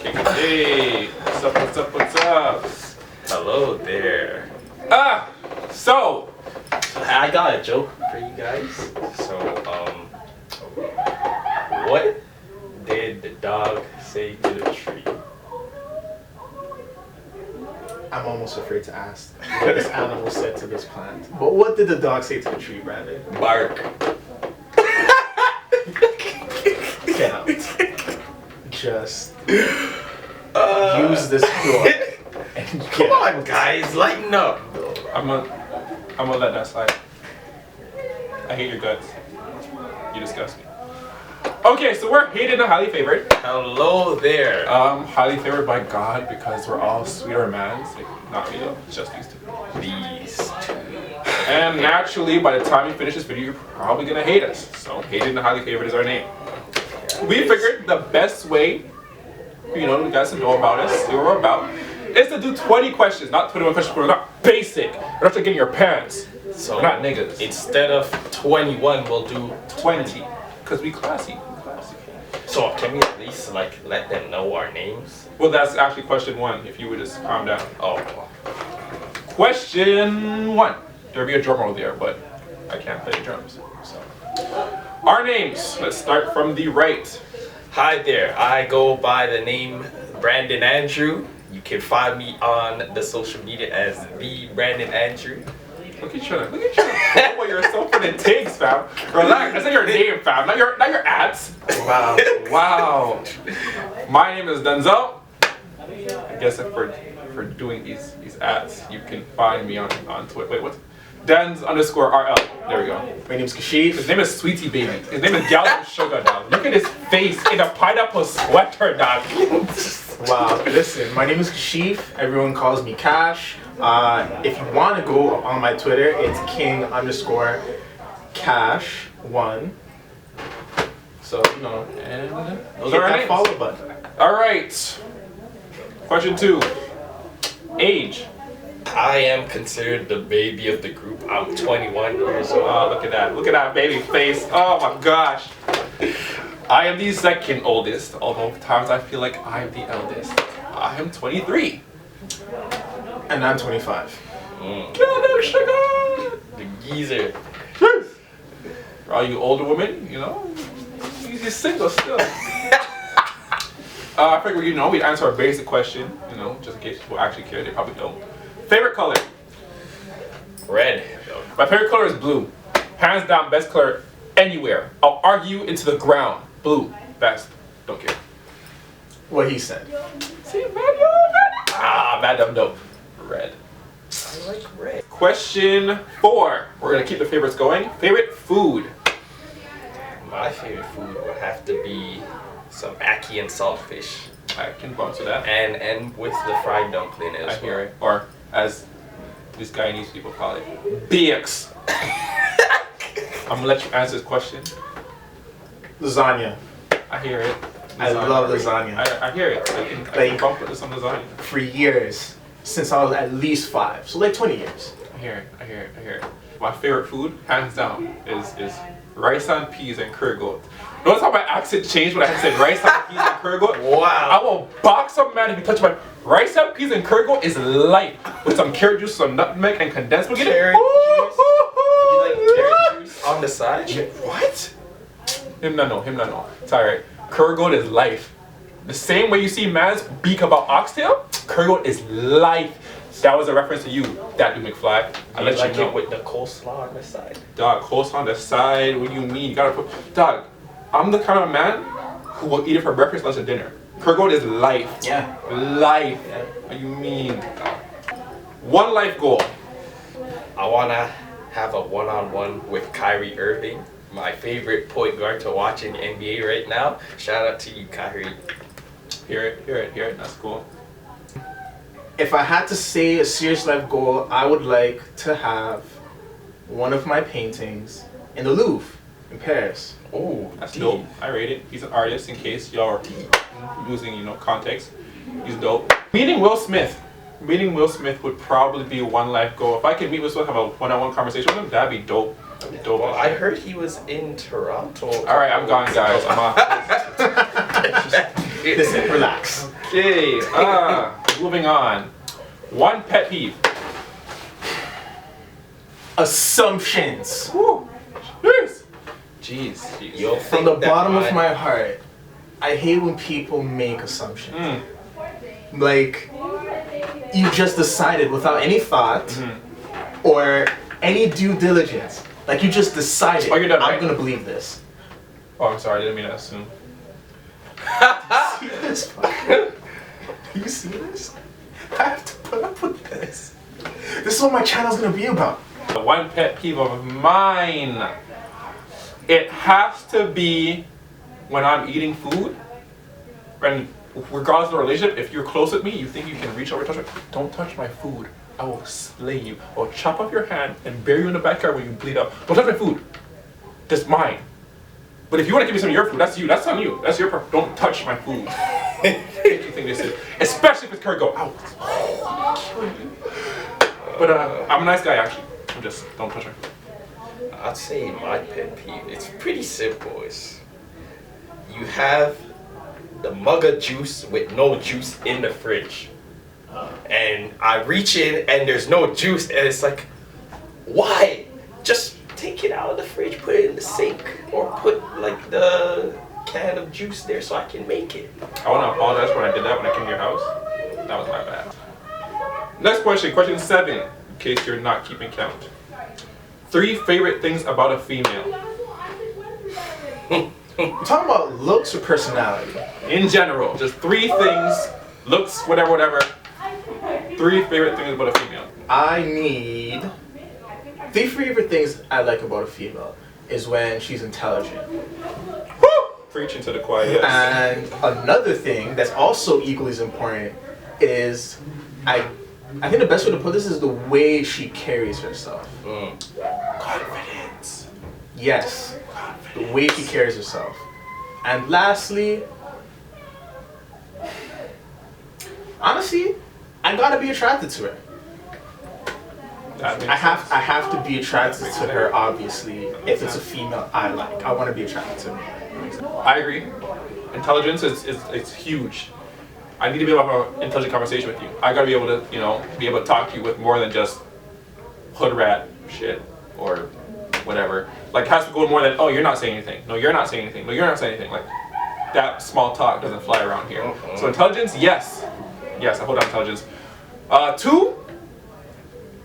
Hey, what's up, what's up, what's up? Hello there. So, I got a joke for you guys. So, what did the dog say to the tree? I'm almost afraid to ask what this animal said to this plant. But what did the dog say to the tree, Brandon? Bark. Cannot. Just use this floor. And Come on, guys, lighten up. I'm gonna let that slide. I hate your guts. You disgust me. Okay, so we're hated and highly favored. Hello there. Highly favored by God because we're all sweeter mans. Like, not me though, just these two. These two. And naturally, by the time you finish this video, you're probably gonna hate us. So, hated and highly favored is our name. We figured the best way, you know guys to know about us, see what we're about, is to do 20 questions, not 21 questions. We're not basic. We're not to get in your pants. So we're not niggas. Instead of 21, we'll do 20, because we classy. So can we at least like let them know our names? Well, that's actually question 1. If you would just calm down. Oh. Question 1. There'll be a drum roll there, but I can't play the drums. So, our names. Let's start from the right. Hi there. I go by the name Brandon Andrew. You can find me on the social media as the Brandon Andrew. Look at you. Look at you. Boy, you're so for the takes, fam. Relax. That's not your name, fam. Not your ads. Wow. Wow. My name is Denzel. I guess if for doing these ads, you can find me on Twitter. Wait, what? Denz_RL. There we go. My name's Kashif. His name is Sweetie Baby. His name is Gallium Sugar, dog. Look at his face in a pineapple sweater, dog. Wow. Listen, my name is Kashif. Everyone calls me Kash. If you want to go on my Twitter, it's king_cash1. So, you know, and Those hit are our that names. follow button. All right. Question 2. Age. I am considered the baby of the group. I'm 21 years old. Oh, look at that. Look at that baby face. Oh my gosh. I am the second oldest, although at times I feel like I am the eldest. I am 23. And I'm 25. Gallium Sugar. The geezer. For all you older women, you know, you're single still. I figured, you know, we'd answer a basic question, you know, just in case people actually care. They probably don't. Favorite color? Red. My favorite color is blue. Hands down, best color anywhere. I'll argue into the ground. Blue, best. Don't care. What he said. See, madam dope. Red. I like red. Question 4. We're gonna keep the favorites going. Favorite food? My favorite food would have to be some ackee and saltfish. I can bump to that. And with the fried dumpling as I well. hear it. Or as this Guyanese people call it, BX. I'm gonna let you answer this question. Lasagna. I hear it. I love lasagna. I hear it. I can Like- bump into some lasagna. For years. Since I was at least 5. So like 20 years. I hear it. I hear it. I hear it. My favorite food, hands down, is rice and peas and curry goat. Notice how my accent changed when I said rice and peas and curry goat? I Wow. will box a man if you touch my rice and peas and curry goat is life. With some carrot juice, some nutmeg, and condensed milk. Carrot juice? You like carrot juice on the side? What? Him not know. It's alright. Curry goat is life. The same way you see man's beak about oxtail, curry goat is life. That was a reference to you, that dude McFly. I like it with the coleslaw on the side. Dog, coleslaw on the side. What do you mean? You gotta put. Dog, I'm the kind of man who will eat it for breakfast, lunch, and dinner. Curry goat is life. Yeah. Life. Yeah. What do you mean? One life goal. I wanna have a one-on-one with Kyrie Irving, my favorite point guard to watch in the NBA right now. Shout out to you, Kyrie. Hear it. That's cool. If I had to say a serious life goal, I would like to have one of my paintings in the Louvre in Paris. Oh, That's dope. I rate it. He's an artist, in case y'all are losing, you know, context. He's dope. Meeting Will Smith. Meeting Will Smith would probably be one life goal. If I could meet Will Smith, have a one-on-one conversation with him, that'd be dope. That'd be dope. Well, I heard he was in Toronto. All right, I'm gone, guys. I'm off. Listen, relax. Okay, moving on. One pet peeve. Assumptions. Woo. Jeez. You'll From think the that bottom of my heart, I hate when people make assumptions. Like, you just decided without any thought or any due diligence. Like, you just decided, Oh, you're done, I'm right? gonna believe this. Oh, I'm sorry, I didn't mean to assume. See this? Do you see this? I have to put up with this. This is what my channel's gonna be about. One pet peeve of mine. It has to be when I'm eating food, and regardless of the relationship, if you're close with me, you think you can reach over and touch me. Don't touch my food. I will slay you. I'll chop off your hand and bury you in the backyard when you bleed out. Don't touch my food. That's mine. But if you want to give me some of your food, that's you. That's on you. That's your part. Don't touch my food. You think this is, especially if it's curry go out. But I'm a nice guy actually. I'm just don't touch my food. I'd say my pet peeve, it's pretty simple. It's you have the mug of juice with no juice in the fridge. And I reach in and there's no juice and it's like, why? Just take it out of the fridge, put it in the sink, or put like the can of juice there so I can make it. I want to apologize when I did that when I came to your house. That was my bad. Next question, question 7, in case you're not keeping count. 3 favorite things about a female. We're talking about looks or personality? In general, just 3 things, looks, whatever. 3 favorite things about a female. I need 3 favorite things I like about a female is when she's intelligent. Woo! Preaching to the choir, yes. And another thing that's also equally as important is I think the best way to put this is the way she carries herself. Confidence. Yes, the way she carries herself. And lastly, honestly, I gotta be attracted to her. That makes I have to be attracted to her, obviously, if it's a female I like. I want to be attracted to her. I agree. Intelligence is huge. I need to be able to have an intelligent conversation with you. I gotta be able to, be able to talk to you with more than just hood rat shit or whatever. Like, it has to go more than, oh, you're not saying anything. No, you're not saying anything. No, you're not saying anything. Like, that small talk doesn't fly around here. So intelligence, yes. Yes, I hold on intelligence. 2,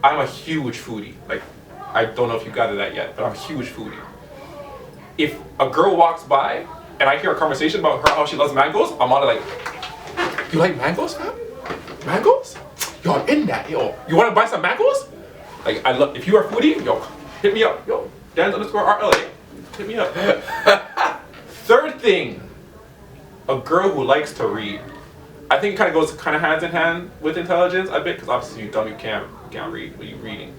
I'm a huge foodie. Like, I don't know if you gathered that yet, but I'm a huge foodie. If a girl walks by and I hear a conversation about her how she loves mangoes, I'm on it like, you like mangoes, fam? Mangoes? Yo, I'm in that, yo. You wanna buy some mangoes? Like, I love, if you are a foodie, yo, hit me up. Yo, Denz_RLA. Hit me up. 3rd thing, a girl who likes to read. I think it kind of goes hands in hand with intelligence a bit, because obviously you dumb, you can't read when you're reading.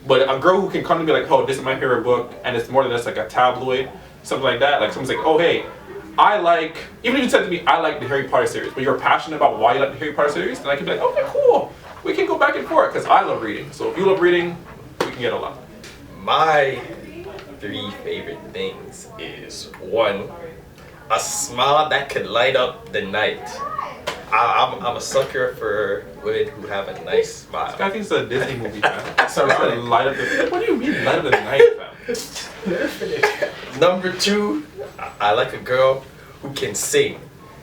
But a girl who can come to me like, oh, this is my favorite book, and it's more than just like a tabloid, something like that. Like someone's like, oh, hey, I like, even if you said to me, I like the Harry Potter series, but you're passionate about why you like the Harry Potter series, then I can be like, okay, cool. We can go back and forth, because I love reading. So if you love reading, we can get along. My 3 favorite things is 1, a smile that could light up the night. I'm a sucker for women who have a nice smile. This guy thinks it's a Disney movie, man. So light up the, what do you mean light up the night, fam? Number 2, I like a girl who can sing,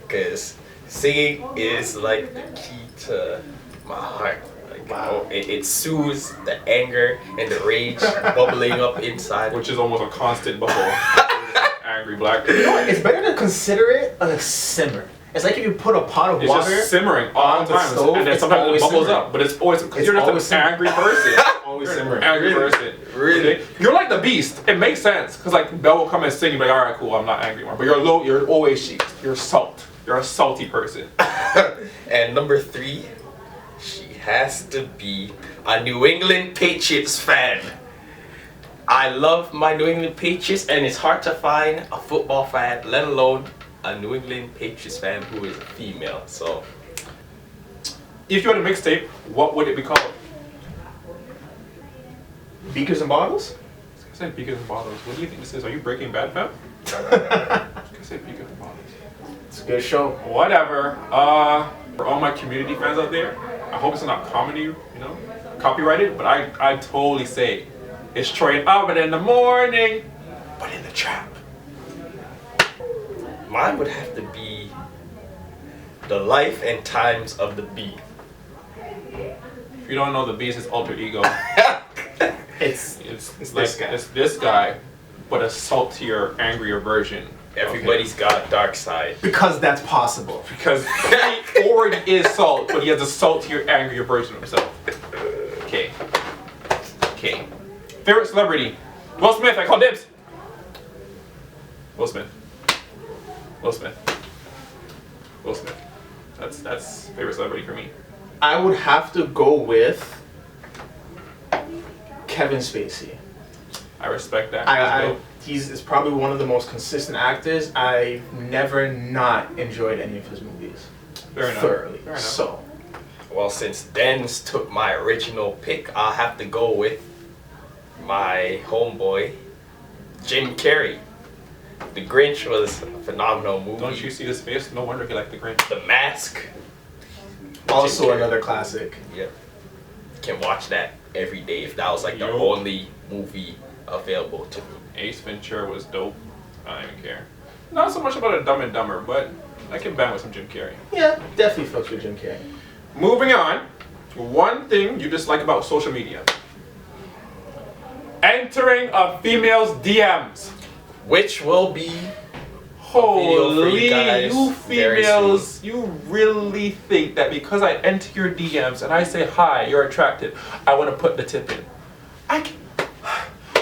because singing is like the key to my heart. Like, Wow. It soothes the anger and the rage bubbling up inside. Which is almost a constant bubble. Angry black. You know what? It's better to consider it a simmer. It's like if you put a pot of It's water just simmering all on the the time, stove, and then it's sometimes it always bubbles simmering. up. But it's always because It's you're always just an simmering. angry person. Always You're an simmering. angry person. Really? Okay? You're like the Beast. It makes sense because like Belle will come and sing. You're like, all right, cool. I'm not angry anymore. But you're always sheep. You're salt. You're a salty person. And number 3, she has to be a New England Patriots fan. I love my New England Patriots, and it's hard to find a football fan, let alone a New England Patriots fan who is a female. So, If you had a mixtape, what would it be called? Beakers and bottles? I was gonna say Beacons and Bottles. What do you think this is? Are you Breaking Bad, fam? I was gonna say Beacons and Bottles. It's a good show. Whatever. For all my community fans out there, I hope it's not comedy, you know, copyrighted, but I totally say it's Troy and Alvin in the morning, but in the trap. Mine would have to be the life and times of the Bee. If you don't know, the Beast is alter ego. It's like this guy. It's this guy, but a saltier, angrier version. Everybody's got a dark side. Because that's possible. Because he already is salt, but he has a saltier, angrier version of himself. Okay. Okay. Favorite celebrity? Will Smith. I call dibs. Will Smith. Will Smith. Will Smith. That's favorite celebrity for me. I would have to go with Kevin Spacey. I respect that. He's probably one of the most consistent actors. I've never not enjoyed any of his movies. Fair enough. Thoroughly. Fair enough. So, Well, since Denz took my original pick, I'll have to go with my homeboy, Jim Carrey. The Grinch was a phenomenal movie. Don't you see his face? No wonder he liked the Grinch. The Mask. also Jim Carrey. another classic. Yep. Can watch that every day if that was like the Yo. only movie available to me. Ace Ventura was dope. I don't even care. Not so much about a Dumb and Dumber, but I can bang with some Jim Carrey. Yeah, definitely fucks with Jim Carrey. Moving on. One thing you dislike about social media. Entering a female's DMs. Which will be Holy, you guys you very females, you really think that because I enter your DMs and I say hi, you're attracted, I want to put the tip in.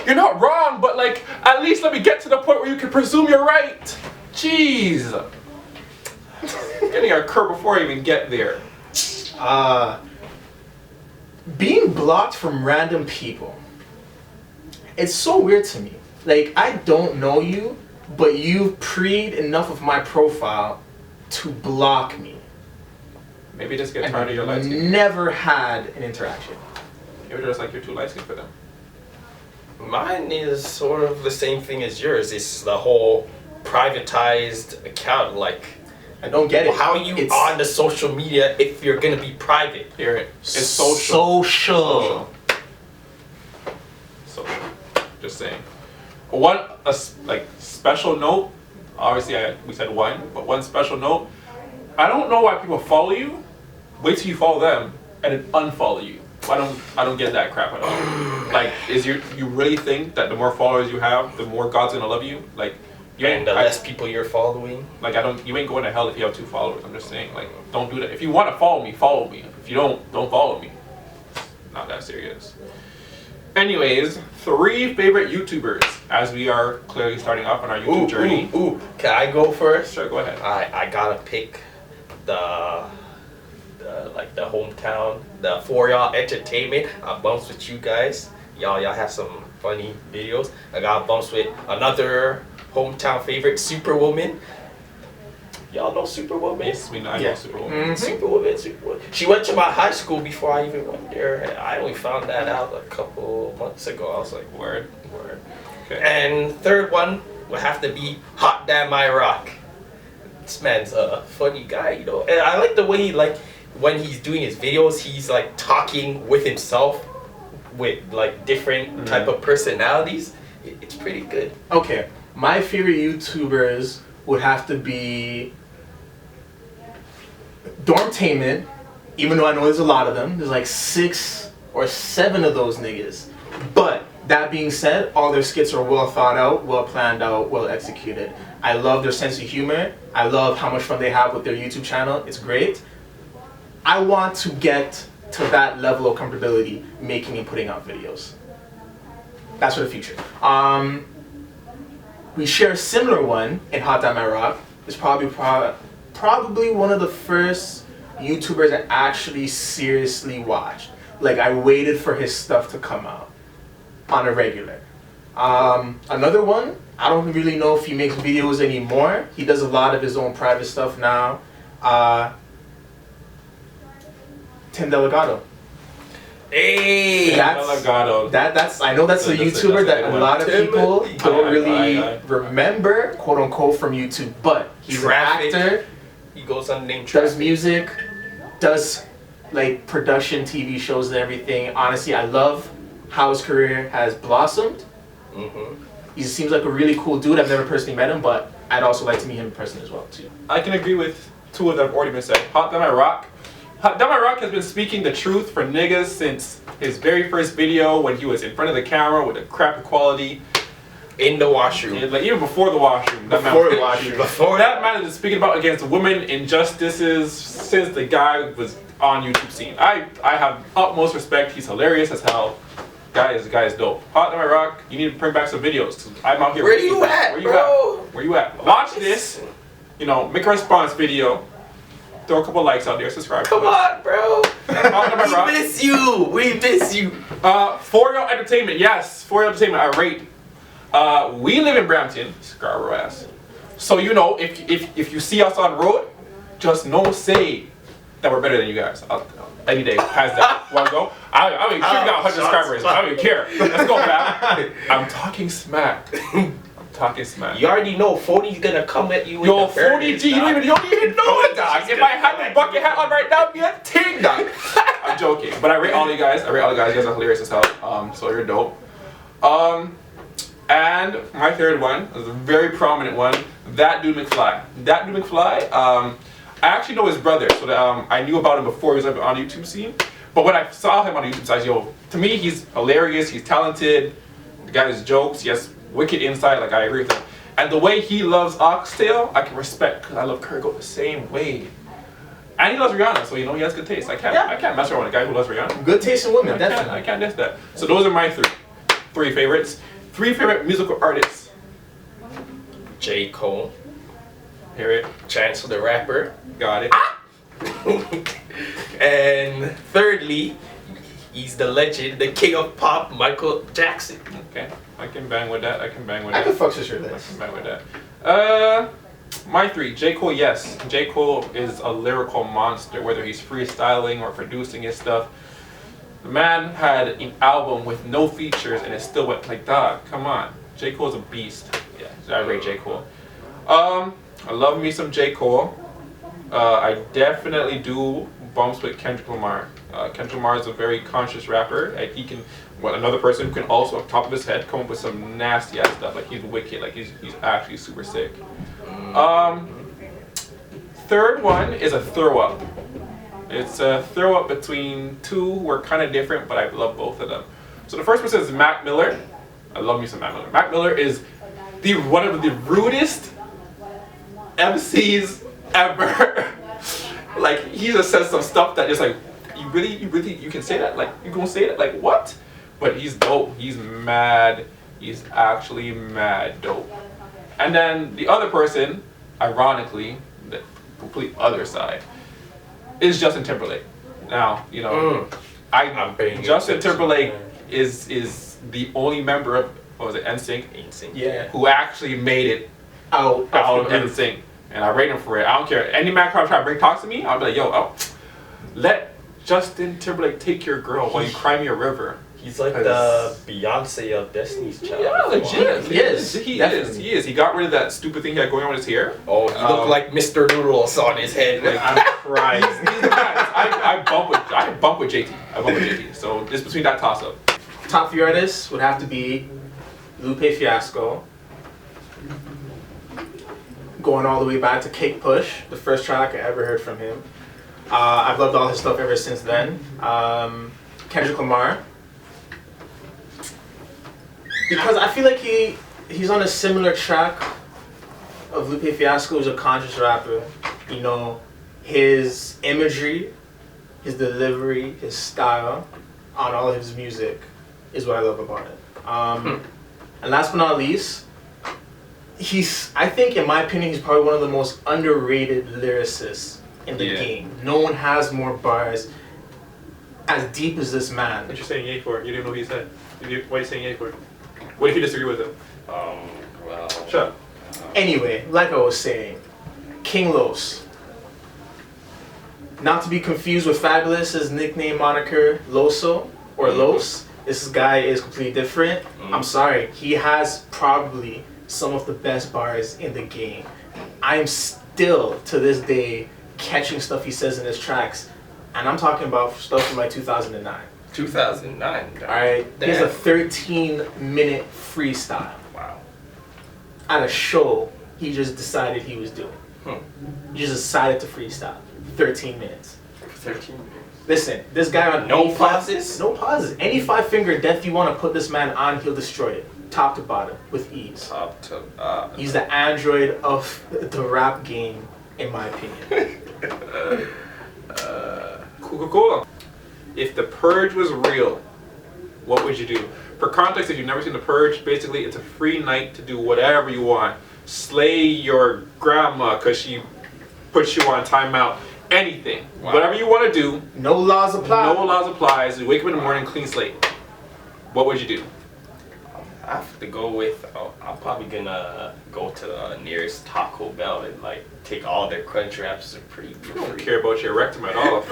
You're not wrong, but like, at least let me get to the point where you can presume you're right. Jeez. Getting a curve before I even get there. Being blocked from random people. It's so weird to me. Like, I don't know you, but you've pre'd enough of my profile to block me. Maybe just get And tired of your light skin. never had an interaction. Maybe just like you're too light skin for them. Mine is sort of the same thing as yours. It's the whole privatized account. Like, I don't get it. how are you on the social media if you're gonna be private? Hear it. It's social. Social. Social. Just saying. One special note. Obviously, we said one, but one special note. I don't know why people follow you. Wait till you follow them and then unfollow you. I don't get that crap at all. Like, you really think that the more followers you have, the more God's gonna love you? Like, And the less people you're following. Like, you ain't going to hell if you have 2 followers. I'm just saying, like, don't do that. If you want to follow me, follow me. If you don't follow me. Not that serious. Anyways, 3 favorite YouTubers as we are clearly starting off on our YouTube journey. Ooh, can I go first? Sure, go ahead. I gotta pick the hometown, the For Y'all Entertainment. I bumps with you guys. Y'all have some funny videos. I got bumps with another hometown favorite, Superwoman. Y'all know Superwoman? Yes, we know. I know Superwoman. Superwoman. She went to my high school before I even went there. I only found that out a couple months ago. I was like, word. Okay. And third one would have to be Hot Damn I Rock. This man's a funny guy, you know. And I like the way when he's doing his videos, he's like talking with himself with like different type of personalities. It's pretty good. Okay, my favorite YouTubers would have to be Dormtainment, even though I know there's a lot of them. There's like 6 or 7 of those niggas. But that being said, all their skits are well thought out, well planned out, well executed. I love their sense of humor. I love how much fun they have with their YouTube channel. It's great. I want to get to that level of comfortability making and putting out videos. That's for the future. We share a similar one in Hot Damn I Rock. It's probably one of the first YouTubers I actually seriously watched. Like, I waited for his stuff to come out on a regular. Another one, I don't really know if he makes videos anymore. He does a lot of his own private stuff now. Tim Delgado. Hey! That's I know that's a YouTuber that a lot of people don't really remember, quote unquote, from YouTube, but he's an actor. He goes on name does music, does like production, TV shows and everything. Honestly, I love how his career has blossomed. He seems like a really cool dude. I've never personally met him, but I'd also like to meet him in person as well too. I can agree with two of them already been said. Hot Damn My Rock. Hot Damn My Rock has been speaking the truth for niggas since his very first video when he was in front of the camera with a crappy quality. In the washroom. Yeah, like even before the washroom. That man has been speaking about against women injustices since the guy was on YouTube scene. I have utmost respect. He's hilarious as hell. Guy is dope. Hot Damn My Rock, you need to bring back some videos. I'm out here. Where you at, bro? Where you at? Watch this. You know, make a response video. Throw a couple likes out there. Subscribe. Come on, bro. We miss you. We miss you. For Your Entertainment. Yes, For Your Entertainment. I rate. We live in Brampton, Scarborough ass. So you know, if you see us on the road, just say that we're better than you guys. Any day, has that. Wanna go? I mean, sure you got 100 subscribers. I don't even care. Let's go, man. I'm talking smack. You already know 40's gonna come at you. Yo, 40G, you don't even know it, dog. If I had my bucket hat on right now, it'd be a ting, dog. I'm joking, but I rate all you guys. You guys are hilarious as hell. So you're dope. And my third one is a very prominent one. That Dude McFly. I actually know his brother, so I knew about him before he was on the YouTube scene. But when I saw him on the YouTube side, to me he's hilarious. He's talented. The guy has jokes. He has wicked insight. Like I agree with him. And the way he loves Oxtail, I can respect because I love Kurgo the same way. And he loves Rihanna, so he has good taste. I can't mess around with a guy who loves Rihanna. Good taste in women, definitely. I can't diss that. So those are my three favorites. 3 favorite musical artists. J. Cole. Hear it. Chance the Rapper. Got it. And thirdly, he's the legend, the king of pop, Michael Jackson. Okay, I can bang with that. I can fuck with your list. I can bang with that. My 3, J. Cole, yes. J. Cole is a lyrical monster, whether he's freestyling or producing his stuff. The man had an album with no features and it still went like, dog, come on. J. Cole's a beast. Yeah, I rate J. Cole. I love me some J. Cole. I definitely do bumps with Kendrick Lamar. Kendrick Lamar is a very conscious rapper. Like he can, another person who can also, off the top of his head, come up with some nasty ass stuff. Like he's wicked. Like he's actually super sick. Third one is a throw up. It's a throw up between two who are kind of different, but I love both of them. So the first person is Mac Miller. I love me some Mac Miller. Mac Miller is one of the rudest MCs ever. Like he just says some stuff that is like, you can say that? Like you gonna say that? Like what? But he's dope. He's mad. He's actually mad dope. And then the other person, ironically, the complete other side, is Justin Timberlake. Now, Justin Timberlake is the only member of, what was it, NSYNC? Yeah. Who actually made it out of NSYNC. And I rate him for it. I don't care. Any man try to talk to me, I'll be like, let Justin Timberlake take your girl while you cry me a river. He's like the Beyonce of Destiny's Child. Yeah, legit. He is. He is. He got rid of that stupid thing he had going on with his hair. Oh, he looked like Mr. Noodles on his head. I'm crying. I bump with JT. So it's between that toss up. Top 3 artists would have to be Lupe Fiasco. Going all the way back to Cake Push, the first track I ever heard from him. I've loved all his stuff ever since then. Kendrick Lamar. Because I feel like he's on a similar track of Lupe Fiasco, who's a conscious rapper. His imagery, his delivery, his style on all of his music is what I love about it. And last but not least, I think in my opinion, he's probably one of the most underrated lyricists in the game. No one has more bars as deep as this man. What you're saying yay for? You didn't know what he said. Why are you saying yay for? What if you disagree with him? Well... Shut up. Anyway, like I was saying, King Los. Not to be confused with Fabulous, his nickname moniker, Loso. or Los. This guy is completely different. I'm sorry. He has probably some of the best bars in the game. I'm still, to this day, catching stuff he says in his tracks. And I'm talking about stuff from like 2009. 2009. Alright? He has a 13-minute freestyle. Wow. At a show he just decided he was doing. He just decided to freestyle. 13 minutes. 13 minutes. Listen, this guy on No pauses? No pauses. Any 5-finger death you want to put this man on, he'll destroy it. Top to bottom, with ease. Top to He's the android of the rap game, in my opinion. Cool. If The Purge was real, what would you do? For context, if you've never seen The Purge, basically it's a free night to do whatever you want. Slay your grandma because she puts you on timeout. Anything. Wow. Whatever you want to do. No laws apply. No laws applies. You wake up in the morning, clean slate. What would you do? I have to go with. I'm probably gonna go to the nearest Taco Bell and like take all their crunch wraps for pretty. I don't care about your rectum at all.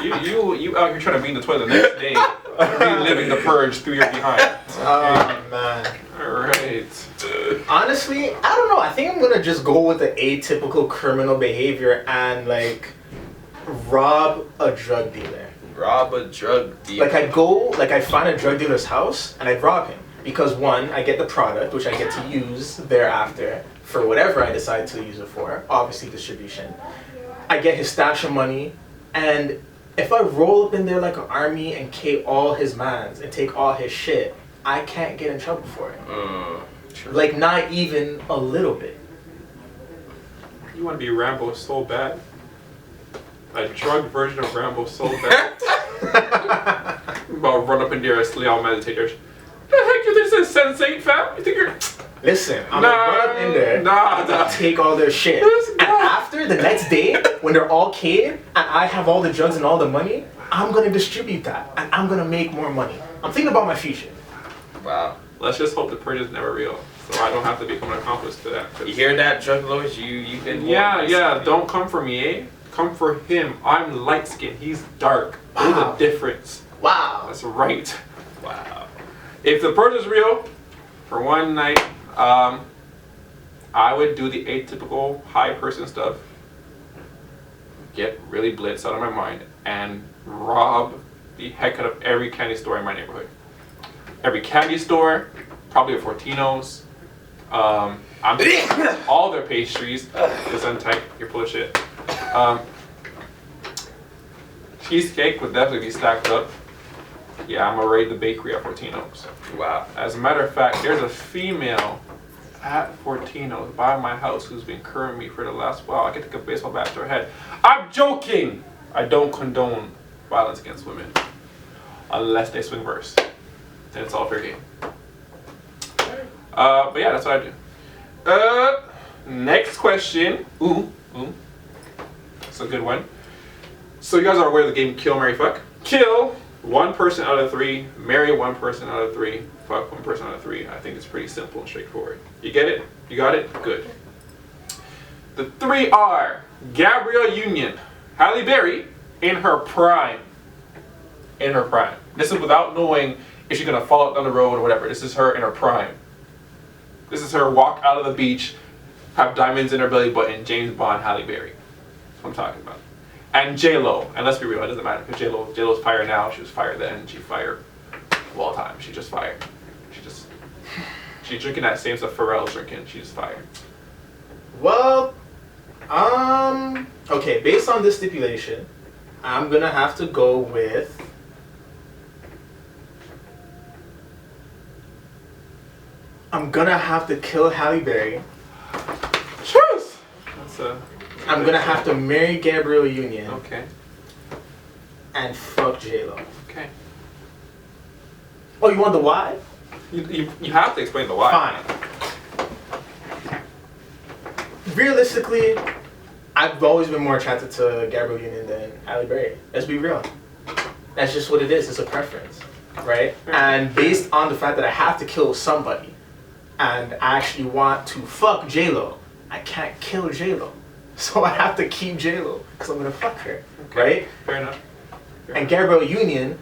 you out here trying to be in the toilet the next day, reliving the purge 3 years behind. Oh man. All right. Honestly, I don't know. I think I'm gonna just go with the atypical criminal behavior and like rob a drug dealer. Rob a drug dealer. Like I find a drug dealer's house and I'd rob him. Because one, I get the product, which I get to use thereafter for whatever I decide to use it for, obviously distribution. I get his stash of money, and if I roll up in there like an army and K all his mans and take all his shit, I can't get in trouble for it. True. Like, not even a little bit. You want to be Rambo so bad? A drug version of Rambo so bad? About run up in there and slay all meditators. The heck you think this is Sense8, fam? You think you're... Listen, I'm gonna run up in there and take all their shit. And after, the next day, when they're all caved and I have all the drugs and all the money, I'm gonna distribute that and I'm gonna make more money. I'm thinking about my future. Wow. Let's just hope the purge is never real, so I don't have to become an accomplice to that. You hear that, drug lords? You can. Yeah. Don't come for me, eh? Come for him. I'm light skinned. He's dark. Know the difference. Wow. That's right. Wow. If the purge is real, for one night, I would do the atypical high person stuff. Get really blitzed out of my mind and rob the heck out of every candy store in my neighborhood. Every candy store, probably a Fortino's. I'm all their pastries. This untight, you're full of shit. Cheesecake would definitely be stacked up. Yeah, I'm gonna raid the bakery at Fortino's. Wow. As a matter of fact, there's a female at Fortino's by my house who's been curring me for the last while. I can take a baseball bat to her head. I'm joking! I don't condone violence against women. Unless they swing verse. Then it's all fair game. But yeah, that's what I do. Next question. Ooh. That's a good one. So you guys are aware of the game Kill, Marry, Fuck? Kill 1 person out of 3, marry 1 person out of 3, fuck 1 person out of 3. I think it's pretty simple and straightforward. You get it? You got it? Good. The 3 are Gabrielle Union, Halle Berry in her prime. In her prime. This is without knowing if she's gonna fall out down the road or whatever. This is her in her prime. This is her walk out of the beach, have diamonds in her belly button, James Bond, Halle Berry. That's what I'm talking about. And J-Lo, and let's be real, it doesn't matter because J-Lo's fire now, she was fire then, she fire all the time. She just fired. She's drinking that same stuff Pharrell's drinking, she's fired. Well, okay, based on this stipulation, I'm gonna have to go with I'm gonna have to kill Halle Berry. Truth! I'm gonna have to marry Gabrielle Union. Okay. And fuck J-Lo. Okay. Oh, you want the why? You have to explain the why. Fine. Realistically, I've always been more attracted to Gabrielle Union than Halle Berry. Let's be real. That's just what it is. It's a preference, right? And based on the fact that I have to kill somebody, and I actually want to fuck J-Lo, I can't kill J-Lo. So I have to keep J-Lo, because I'm going to fuck her, right? Fair enough. And Gabrielle Union,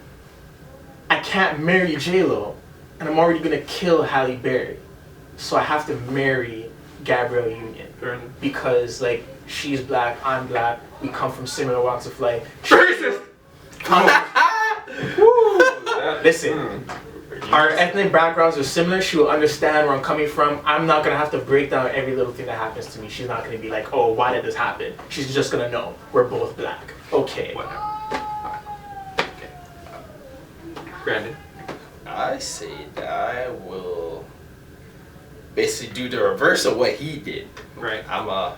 I can't marry J-Lo, and I'm already gonna kill Halle Berry. So I have to marry Gabrielle Union. Fair enough. Because, like, she's black, I'm black, we come from similar walks of life. Racist! Listen, our ethnic backgrounds are similar. She will understand where I'm coming from. I'm not gonna have to break down every little thing that happens to me. She's not gonna be like, oh, why did this happen? She's just gonna know we're both black. Okay. Whatever. Okay. Brandon. I say that I will basically do the reverse of what he did. Right. I'ma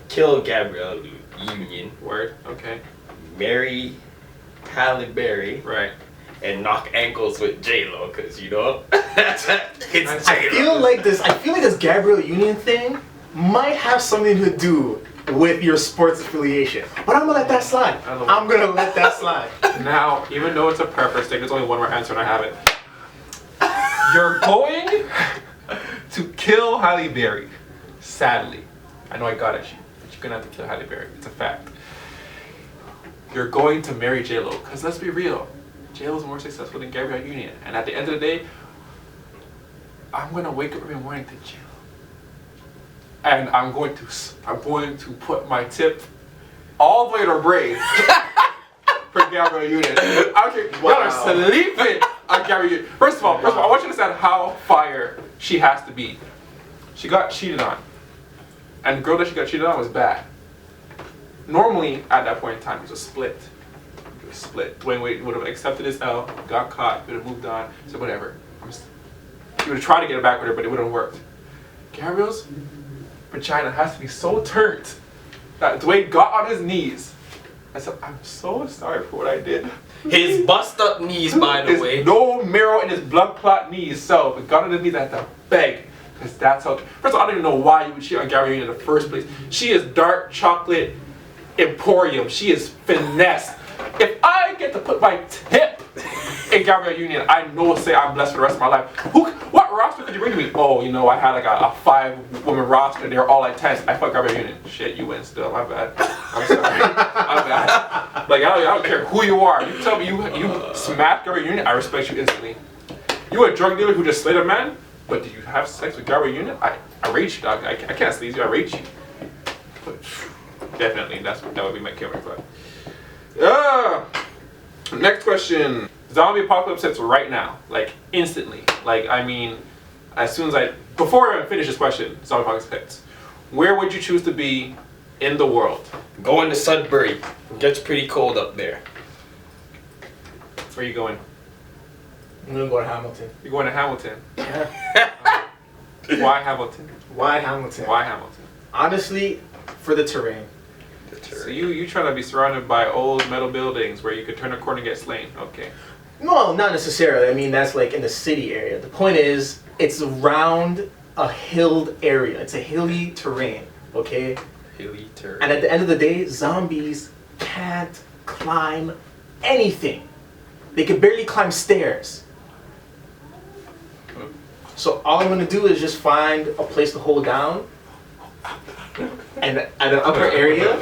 kill Gabrielle Union, Word. Okay. marry Halle Berry, Right. and knock ankles with J-Lo, cause you know it's J-Lo. I feel like this Gabrielle Union thing might have something to do with your sports affiliation. But I'm gonna let that slide. I'm gonna let that slide. Now, even though it's a preference thing, there's only one more answer and I have it. You're going to kill Halle Berry. Sadly. I know I got at you, but you're gonna have to kill Halle Berry. It's a fact. You're going to marry J-Lo, because let's be real. J-Lo's more successful than Gabrielle Union. And at the end of the day, I'm gonna wake up every morning to J-Lo. And I'm going to put my tip all the way to her brave for Gabrielle Union. I don't care. Y'all are sleeping on Gabrielle Union. First of all, I want you to understand how fire she has to be. She got cheated on. And the girl that she got cheated on was bad. Normally, at that point in time, it was a split. It was split. Dwayne Wade would have accepted his L, got caught, would have moved on, so whatever. He would have tried to get it back with her, but it wouldn't have worked. Gabrielle's vagina has to be so turned that Dwayne got on his knees. I said, I'm so sorry for what I did. His bust up knees, by the way. No marrow in his blood clot knees, so if it got on his knees, I had to beg. Because that's how. First of all, I don't even know why you would cheat on Gabrielle Union in the first place. She is dark chocolate emporium. She is finesse. If I get to put my tip in Gabrielle Union, I know say I'm blessed for the rest of my life. What roster could you bring to me? Oh, you know, I had like a 5-woman roster. They were all like 10. I fucked Gabrielle Union. Shit, you win still. My bad. I'm sorry. My bad. Like, I don't care who you are. You tell me you smacked Gabrielle Union, I respect you instantly. You a drug dealer who just slayed a man, but did you have sex with Gabrielle Union? I rate you, dog. I can't sleaze you. I rate you. But, definitely, that would be my killer. But next question. Zombie apocalypse hits right now, like instantly. Like, I mean, as soon as before I finish this question, zombie apocalypse hits. Where would you choose to be in the world? Going to Sudbury. It gets pretty cold up there. Where are you going? I'm gonna go to Hamilton. You're going to Hamilton. Why Hamilton? Why Hamilton? Why Hamilton? Honestly, for the terrain. So you trying to be surrounded by old metal buildings where you could turn a corner and get slain. Okay. No, not necessarily. I mean, that's like in the city area. The point is, it's around a hilled area. It's a hilly terrain, okay? Hilly terrain. And at the end of the day, zombies can't climb anything. They can barely climb stairs. So all I'm gonna do is just find a place to hold down and at an upper area,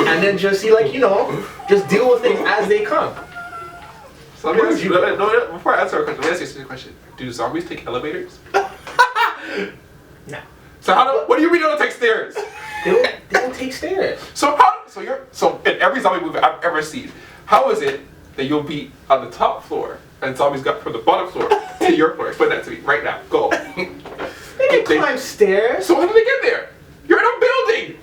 and then just see, like, you know, just deal with things as they come. So before I answer a question, let me ask you a question. Do zombies take elevators? No. So what do you mean they don't take stairs? They don't take stairs. So in every zombie movie I've ever seen, how is it that you'll be on the top floor and zombies got from the bottom floor to your floor? Explain that to me right now. Go. They can climb stairs. So how did they get there? You're in a building.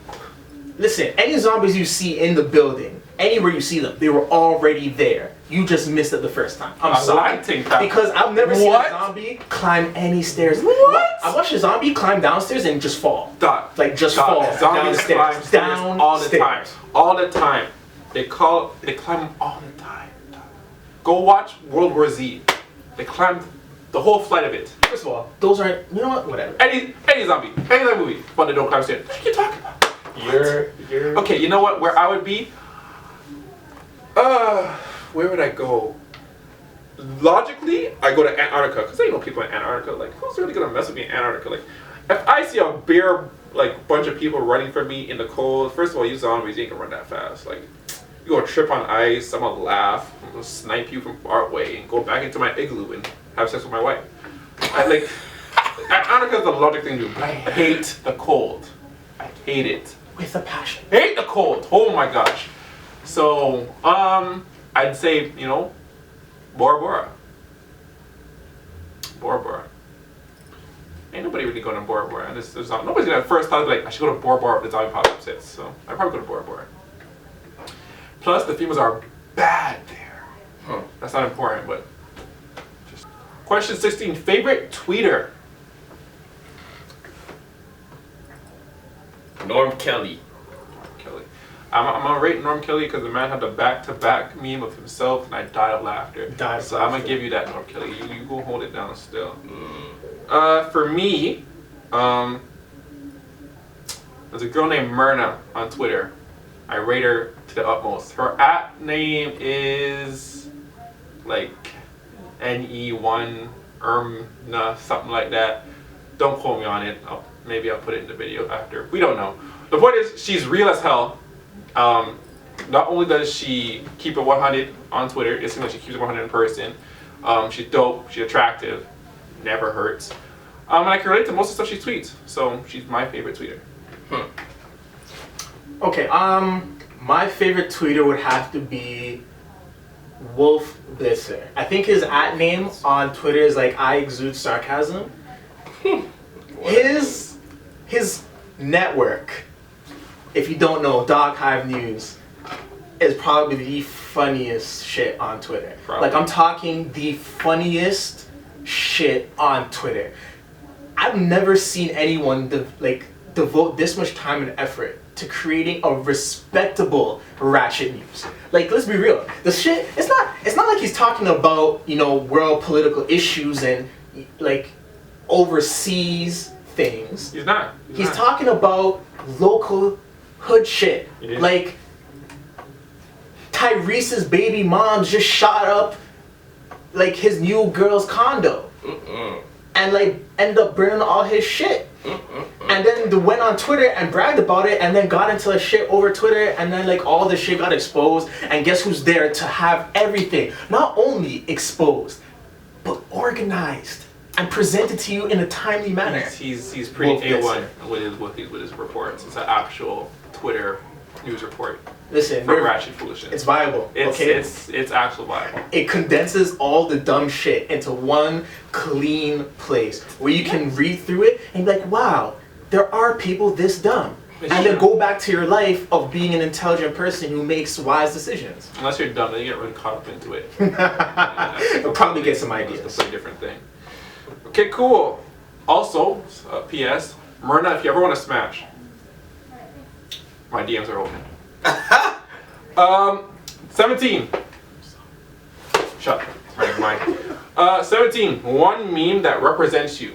Listen, any zombies you see in the building, anywhere you see them, they were already there. You just missed it the first time. I'm sorry. Because I've never seen a zombie climb any stairs. What? I watched a zombie climb downstairs and just fall. Fall Zombies climb stairs all the time. All the time. They climb them all the time. Go watch World War Z. They climbed the whole flight of it. First of all, those aren't, you know what, whatever. Any zombie, any other movie, but they don't climb stairs. What are you talking about? You're Okay, you know what? Where I would be? Where would I go? Logically, I go to Antarctica, because I know people in Antarctica. Like, who's really gonna mess with me in Antarctica? Like, if I see a bare, like, bunch of people running from me in the cold, first of all, you zombies, you ain't gonna run that fast. Like, You go trip on ice, I'm gonna laugh, I'm gonna snipe you from far away and go back into my igloo and have sex with my wife. I don't know if it's the logic thing to do, but I hate the cold. I hate it. With a passion. Hate the cold. Oh my gosh. So, I'd say, Bora Bora. Bora Bora. Ain't nobody really going to Bora Bora. And nobody's gonna first thought like I should go to Bora Bora if the zombie apocalypse hits. So I'd probably go to Bora Bora. Plus the females are bad there. Huh. That's not important, but just question 16. Favorite tweeter? Norm Kelly. Kelly. I'm gonna rate Norm Kelly because the man had the back-to-back meme of himself, and I died of laughter. So I'm gonna give you that, Norm Kelly. You go hold it down still. For me, there's a girl named Myrna on Twitter. I rate her to the utmost. Her @name is like NE1 Ermna, something like that. Don't quote me on it. Maybe I'll put it in the video after. We don't know. The point is, she's real as hell. Not only does she keep it 100 on Twitter, it seems like she keeps it 100 in person. She's dope, she's attractive, never hurts. And I can relate to most of the stuff she tweets, so she's my favorite tweeter. Okay, my favorite tweeter would have to be Wolf Blitzer. I think his @name on Twitter is like I exude sarcasm. His network, if you don't know, Dog Hive News, is probably the funniest shit on Twitter. Probably. Like I'm talking the funniest shit on Twitter. I've never seen anyone devote this much time and effort to creating a respectable Ratchet News. Like, let's be real. The shit, it's not like he's talking about, world political issues and like overseas things. He's not. He's talking about local hood shit. Like Tyrese's baby mom just shot up like his new girl's condo. And like ended up burning all his shit. And then went on Twitter and bragged about it and then got into a shit over Twitter and then like all the shit got exposed and guess who's there to have everything not only exposed but organized and presented to you in a timely manner. He's pretty A1 with his reports. It's an actual Twitter news report. Listen, for Ratchet foolishness. It's viable. It's actual viable. It condenses all the dumb shit into one clean place where you can read through it and be like, wow, there are people this dumb. And then go back to your life of being an intelligent person who makes wise decisions. Unless you're dumb, then you get really caught up into it. You'll probably get some ideas. It's a completely different thing. Okay, cool. Also, P.S. Myrna, if you ever want to smash, my DMs are open. 17. Shut up. Never mind. 17. One meme that represents you.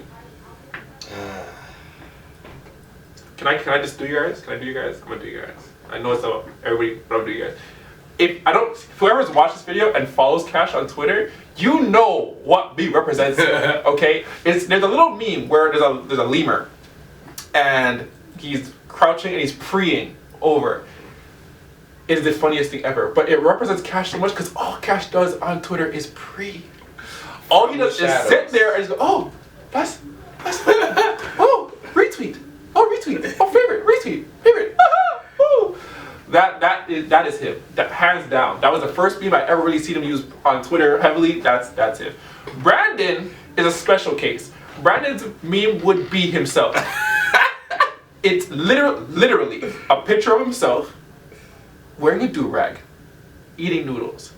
Can I just do you guys? Can I do you guys? I'm gonna do you guys. I know it's about everybody, but I'm gonna do you guys. Whoever's watched this video and follows Kash on Twitter, you know what meme represents him. Okay? There's a little meme where there's a lemur, and he's crouching and he's preeing over. It's the funniest thing ever, but it represents Kash so much because all Kash does on Twitter is pre. All he does is sit there and just go, oh, that's oh, retweet, oh, retweet, oh, favorite, retweet, favorite, oh. That is him. That hands down. That was the first meme I ever really seen him use on Twitter heavily. That's him. Brandon is a special case. Brandon's meme would be himself. It's literally a picture of himself wearing a do-rag, eating noodles.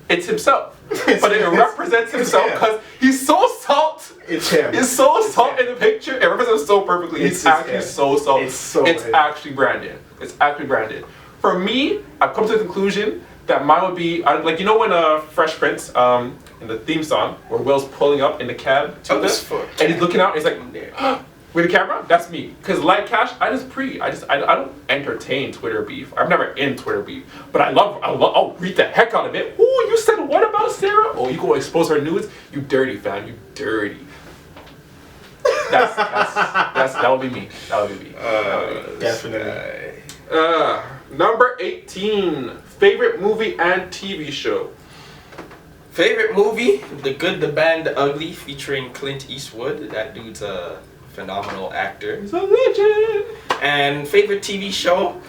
It's himself. But it represents himself because he's so salt. It's him. He's so salt in the picture. It represents him so perfectly. He's actually so salt. It's actually Brandon. It's actually Brandon. For me, I've come to the conclusion that mine would be, like, you know when Fresh Prince, in the theme song, where Will's pulling up in the cab to this, and he's looking out and he's like, with the camera? That's me. Because like Kash, I don't entertain Twitter beef. I'm never in Twitter beef. But I'll read the heck out of it. Ooh, you said what about Sarah? Oh, you go expose her nudes? You dirty fam, you dirty. That would be me. That would be me. Definitely. Number 18. Favorite movie and TV show. Favorite movie? The Good, the Bad, the Ugly, featuring Clint Eastwood. That dude's a phenomenal actor. He's a legend. And favorite TV show?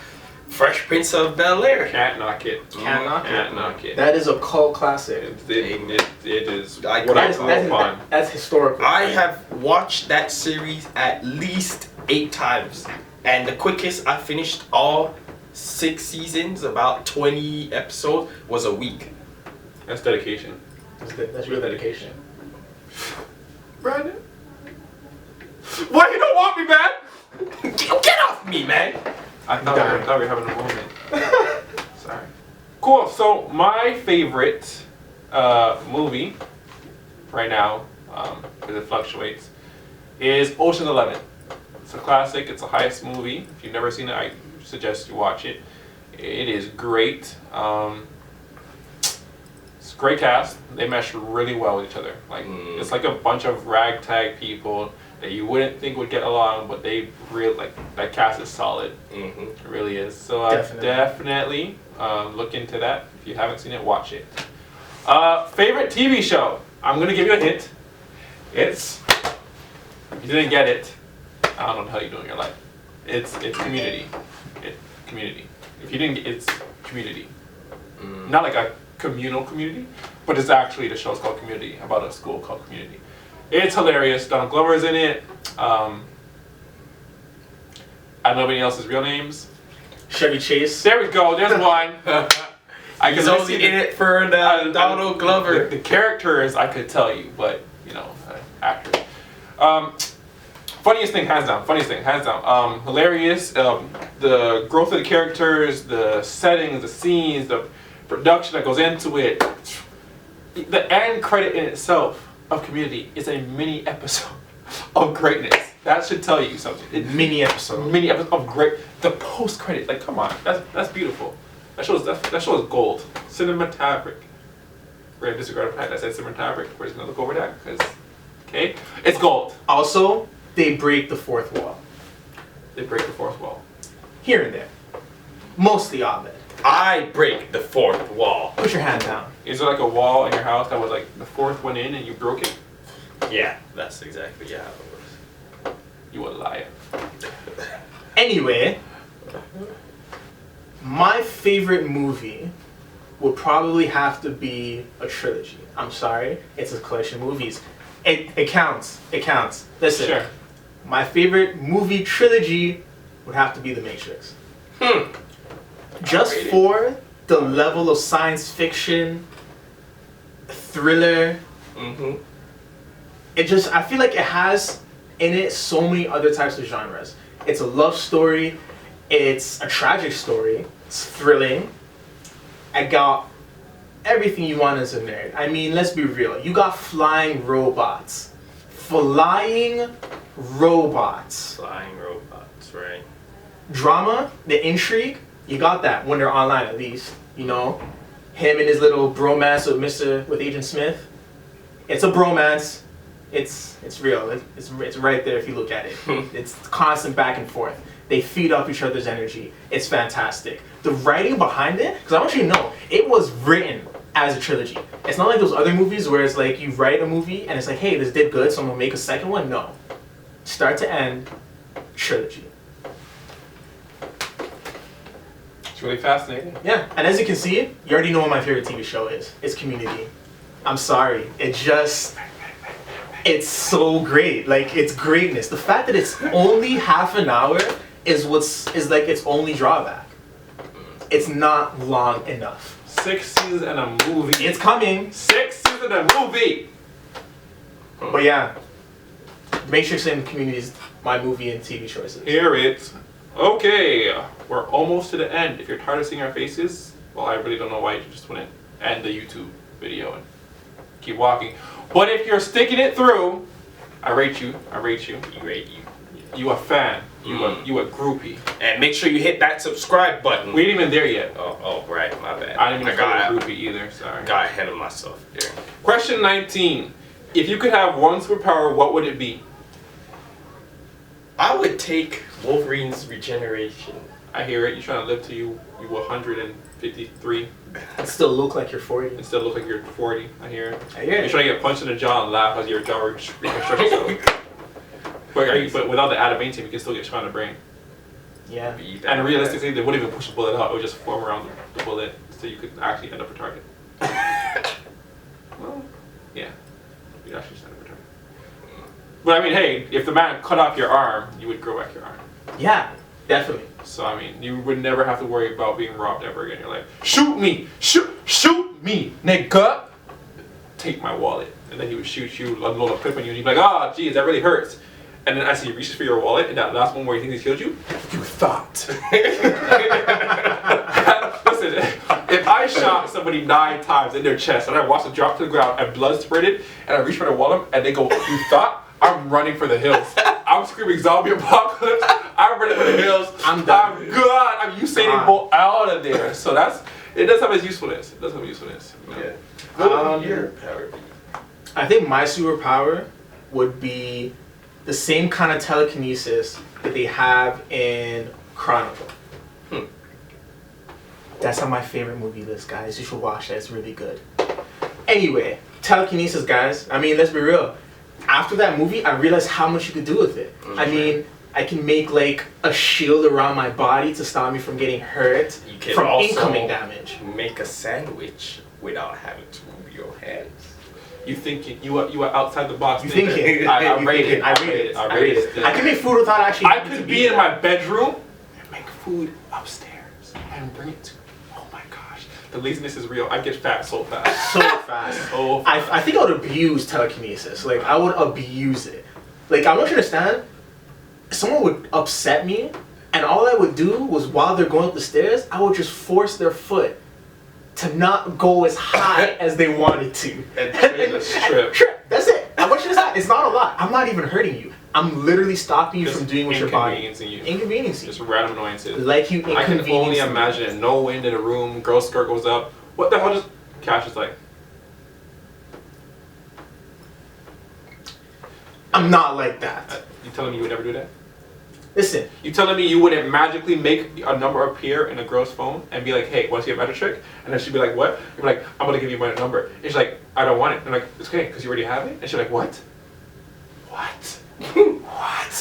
Fresh Prince of Bel-Air. Can't knock it. Can't knock it. That is a cult classic. It is Like, what I call fun. That's historical. I have watched that series at least 8 times. And the quickest I finished all 6 seasons, about 20 episodes, was a week. That's dedication. That's real dedication. Brandon? Why you don't want me, man? Get off me, man! I thought we were having a moment. Sorry. Cool. So my favorite movie right now, because it fluctuates, is Ocean's 11. It's a classic. It's a heist movie. If you've never seen it, I suggest you watch it. It is great. It's a great cast. They mesh really well with each other. Like it's like a bunch of ragtag people that you wouldn't think would get along, but they really like that cast is solid. It really is. So definitely look into that. If you haven't seen it, watch it. Favorite TV show? I'm gonna give you a hint. It's if you didn't get it, I don't know how you do in your life. It's Community. Community. If you didn't get it's Community. Not like a communal community, but it's actually the show's called Community, about a school called Community. It's hilarious. Donald Glover's in it. I don't know any else's real names. Chevy Chase. There we go. There's one. He's only in it for the Donald Glover. The characters I could tell you, but you know, actors. Funniest thing, hands down. Hilarious. The growth of the characters, the settings, the scenes, the production that goes into it. The end credit in itself of Community is a mini episode of greatness. That should tell you something. Mini episode of great. The post credit, like come on, that's beautiful. That show is gold. Cinematographic. We're gonna disregard the fact that I said cinematographic. We're just gonna look over that because, okay, it's gold. Also, they break the fourth wall. They break the fourth wall. Here and there. Mostly of it. I break the fourth wall. Put your hand down. Is there like a wall in your house that was like the fourth one in and you broke it? Yeah, that's exactly how it was. You a liar. Anyway, my favorite movie would probably have to be a trilogy. I'm sorry, it's a collection of movies. It counts. Listen, Sure. my favorite movie trilogy would have to be The Matrix. Just for the level of science fiction, thriller. I feel like it has in it so many other types of genres. It's a love story, it's a tragic story, it's thrilling. I got everything you want as a nerd. I mean, let's be real. You got flying robots. Flying robots, right? Drama, the intrigue, you got that when they're online at least. You know, him and his little bromance with Agent Smith. It's a bromance. It's real. It's right there if you look at it. It's constant back and forth. They feed off each other's energy. It's fantastic. The writing behind it, because I want you to know, it was written as a trilogy. It's not like those other movies where it's like you write a movie and it's like, hey, this did good, so I'm gonna make a second one. No. Start to end, trilogy. It's really fascinating. Yeah, and as you can see, you already know what my favorite TV show is. It's Community. I'm sorry. It's so great. Like, it's greatness. The fact that it's only half an hour is like its only drawback. It's not long enough. 6 seasons and a movie. It's coming. 6 seasons and a movie. But yeah, Matrix and Community is my movie and TV choices. Hear it. Okay, we're almost to the end. If you're tired of seeing our faces, well, I really don't know why you just wouldn't end the YouTube video and keep walking. But if you're sticking it through, I rate you. You a fan. You a groupie. And make sure you hit that subscribe button. We ain't even there yet. Oh, right, my bad. I didn't even call it groupie either, sorry. Got ahead of myself there. Question 19. If you could have one superpower, what would it be? I would take Wolverine's regeneration. I hear it. You're trying to live till you 153 And still look like you're 40. and still look like you're 40. I hear it. I hear You're it. trying to get punched in the jaw and laugh as your jaw reconstructs itself. But without the adamantium, you can still get shot in the brain. Yeah. And realistically, they wouldn't even push the bullet out. It would just form around the bullet, so you could actually end up a target. Well, yeah, you'd actually end up a target. But I mean, hey, if the man cut off your arm, you would grow back your arm. Yeah, definitely. So I mean, you would never have to worry about being robbed ever again. You're like, shoot me, shoot me, nigga. Take my wallet, and then he would shoot you, unload a clip on you, and you'd be like, ah, geez, that really hurts. And then as he reaches for your wallet, in that last one where he thinks he killed you, you thought. Listen, if I shot somebody 9 times in their chest and I watched them drop to the ground and blood spurted, and I reach for their wallet and they go, you thought? I'm running for the hills. I'm screaming zombie apocalypse. I'm running for the hills. I'm done. I'm good. I'm Usain Bolt out of there. So it does have its usefulness. It does have usefulness. You know? Yeah. Your power. I think my superpower would be the same kind of telekinesis that they have in Chronicle. That's on my favorite movie list, guys. You should watch that. It's really good. Anyway, telekinesis, guys. I mean, let's be real. After that movie, I realized how much you could do with it. I mean, I can make like a shield around my body to stop me from getting hurt You can from also incoming damage. make a sandwich without having to move your hands. You thinking you are outside the box. You thinker. thinking? I You rate thinking. it. I rate it. I I rate rate it. it. I can make food without actually. I having to could be in there. my bedroom and make food upstairs and bring it to. Oh my gosh, the laziness is real. I get fat so fast. So fast. So fast. I think I would abuse telekinesis. Like, I would abuse it. Like, I want you to understand, someone would upset me, and all I would do was, while they're going up the stairs, I would just force their foot to not go as high as they wanted to. And train the strip. That's it. I want you to understand, it's not a lot. I'm not even hurting you. I'm literally stopping you Just from doing with your body. inconveniencing you. Inconveniencing Just you. random annoyances. Like you I can only inconveniencing me. imagine it. No wind in a room. Girl's skirt goes up. What the hell? Just Kash is like. I'm not like that. You telling me you would never do that? Listen, You telling me you wouldn't magically make a number appear in a girl's phone and be like, hey, want to see a magic trick? And then she'd be like, what? You'd be like, I'm going to give you my number. And she's like, I don't want it. And I'm like, it's okay, because you already have it? And she's like, what? What? What?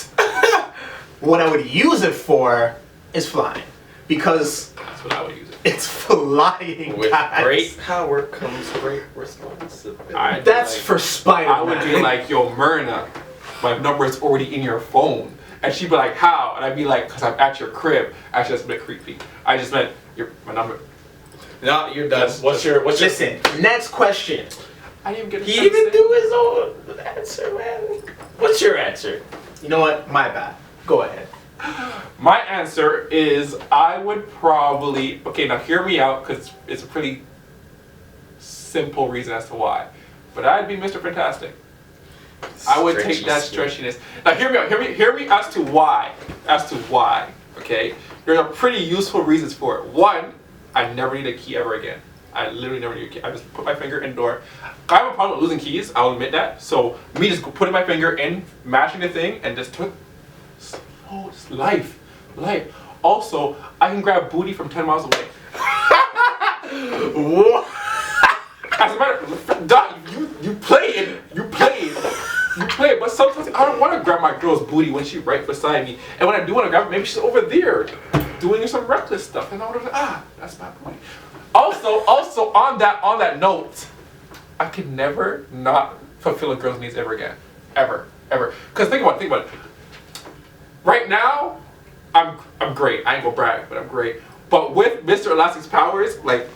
what I would use it for is flying. Because That's what I would use it. it's flying, With guys. great power comes great responsibility. I'd be That's like- for Spider-Man. I would be like, yo, Myrna, my number is already in your phone. And she'd be like, how? And I'd be like, because I'm at your crib. Actually, that's a bit creepy. I just meant my number. No, you're done. Just- What's your Listen, next question. I didn't even get a He chance to even say- do his own answer, man. What's your answer? You know what? My bad. Go ahead. My answer is I would probably, okay, now hear me out because it's a pretty simple reason as to why. But I'd be Mr. Fantastic. I would take that stretchiness. Now hear me out, hear me as to why. Okay? There are pretty useful reasons for it. One, I never need a key ever again. I literally never need a key. I just put my finger in the door. I have a problem with losing keys, I'll admit that. So me just putting my finger in, mashing the thing, and just oh, it's life. Also, I can grab booty from 10 miles away. What? As a matter of fact, you play it, but sometimes I don't want to grab my girl's booty when she's right beside me. And when I do want to grab her, maybe she's over there doing some reckless stuff. And I would that's my booty. Also on that note, I could never not fulfill a girl's needs ever again. Ever. Because think about it. Right now, I'm great. I ain't gonna brag, but I'm great. But with Mr. Elastic's powers, like,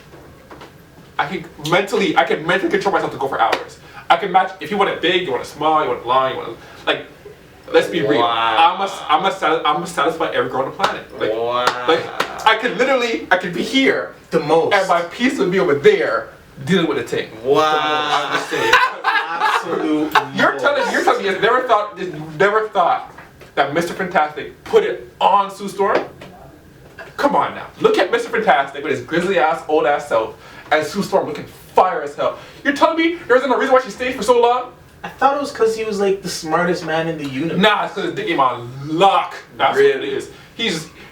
I can mentally control myself to go for hours. I can match, if you want it big, you want it small, you want it long, you want it, like, let's be real. Wow. I'm gonna satisfy every girl on the planet. Like, Wow. like, I could be here, The most. and my piece would be over there, dealing with the thing. Wow. I'm just saying. Absolute. You're telling me you never thought that Mr. Fantastic put it on Sue Storm? Come on now. Look at Mr. Fantastic with his grizzly ass, old ass self, and Sue Storm looking fire as hell. You're telling me there isn't a reason why she stayed for so long? I thought it was because he was like the smartest man in the universe. Nah, it's because the game on lock. That's what it is.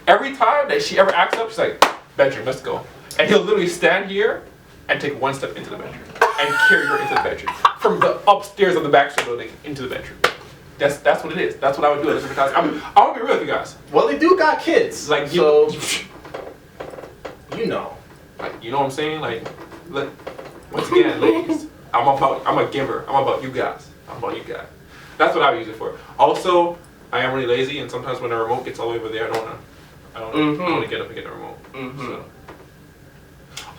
Every time that she ever acts up, she's like, bedroom, let's go. And he'll literally stand here and take one step into the bedroom and carry her into the bedroom from the upstairs of the Baxter building into the bedroom. That's what it is. That's what I would do. I'm gonna be real with you guys. Well, they do got kids. Like so, you know. Like, you know what I'm saying? Like, look, once again, ladies, I'm a giver. I'm about you guys. I'm about you guys. That's what I would use it for. Also, I am really lazy, and sometimes when the remote gets all the way over there, I don't want to get up and get the remote. So.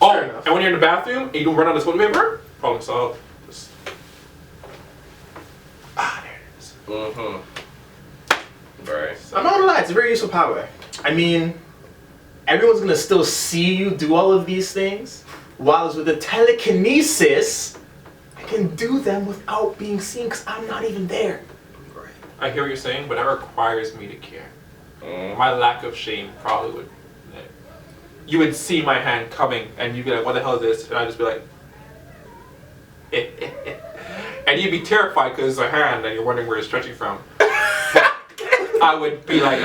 Oh, and when you're in the bathroom and you don't run out of toilet paper, problem solved. Just... there it is. Right. I'm not gonna lie, it's a very useful power. I mean, everyone's gonna still see you do all of these things, while with the telekinesis, I can do them without being seen because I'm not even there. Right. I hear what you're saying, but that requires me to care. My lack of shame probably would. You would see my hand coming, and you'd be like, "What the hell is this?" And I'd just be like, and you'd be terrified because it's a hand, and you're wondering where it's stretching from. But I would be like, and